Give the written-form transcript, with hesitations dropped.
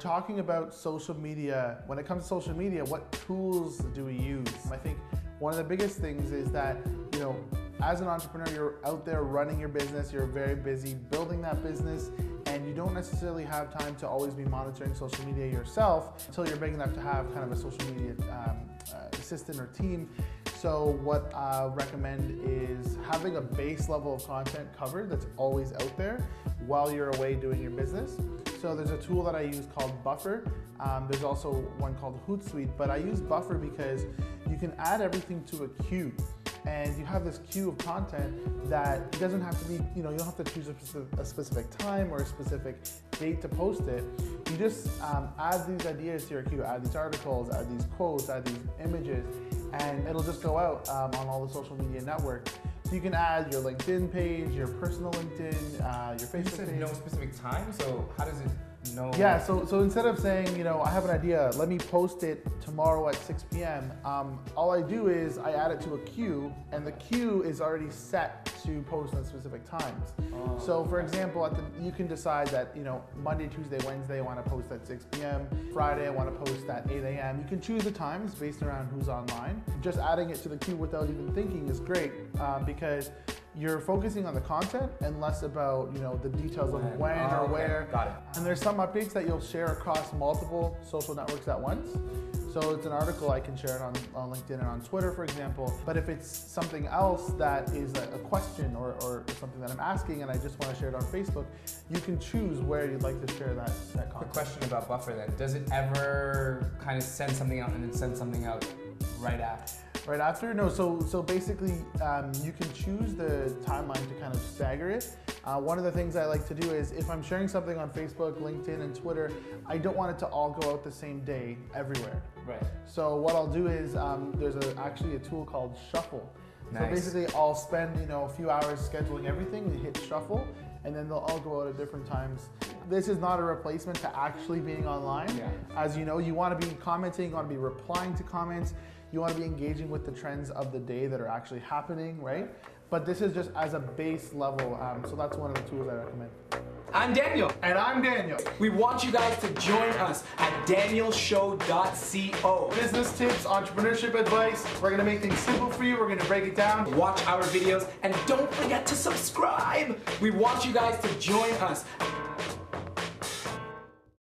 talking about social media, when it comes to social media, what tools do we use? I think one of the biggest things is that, you know, as an entrepreneur, you're out there running your business, you're very busy building that business, and you don't necessarily have time to always be monitoring social media yourself until you're big enough to have kind of a social media assistant or team. So what I recommend is having a base level of content covered that's always out there while you're away doing your business. So there's a tool that I use called Buffer. There's also one called Hootsuite, but I use Buffer because you can add everything to a queue. And you have this queue of content that it doesn't have to be, you know, you don't have to choose a specific time or a specific date to post it. You just add these ideas to your queue, add these articles, add these quotes, add these images, and it'll just go out on all the social media networks. So you can add your LinkedIn page, your personal LinkedIn, your Facebook You said page. no specific time, so how does it know? Yeah, so instead of saying, you know, I have an idea, let me post it tomorrow at 6 p.m., all I do is I add it to a queue, and the queue is already set to post on specific times. Oh, So for example, you can decide that, you know, Monday, Tuesday, Wednesday, I want to post at 6 p.m. Friday, I want to post at 8 a.m. You can choose the times based around who's online. Just adding it to the queue without even thinking is great because you're focusing on the content and less about, you know, the details of when or okay. where. Got it. And there's some updates that you'll share across multiple social networks at once. So it's an article, I can share it on LinkedIn and on Twitter, for example. But if it's something else that is a question or something that I'm asking and I just want to share it on Facebook, you can choose where you'd like to share that Quick content. question about Buffer then. Does it ever kind of send something out and then send something out right after? Right after? No, so basically you can choose the timeline to kind of stagger it. One of the things I like to do is if I'm sharing something on Facebook, LinkedIn, and Twitter, I don't want it to all go out the same day everywhere. Right. So what I'll do is there's actually a tool called Shuffle. So Nice. basically I'll spend, you know, a few hours scheduling everything and hit Shuffle, and then they'll all go out at different times. This is not a replacement to actually being online. Yeah. As you know, you want to be commenting, you want to be replying to comments, you want to be engaging with the trends of the day that are actually happening, right? But this is just as a base level, so that's one of the tools I recommend. I'm Daniel. And I'm Daniel. We want you guys to join us at danielshow.co. Business tips, entrepreneurship advice. We're gonna make things simple for you. We're gonna break it down. Watch our videos and don't forget to subscribe. We want you guys to join us.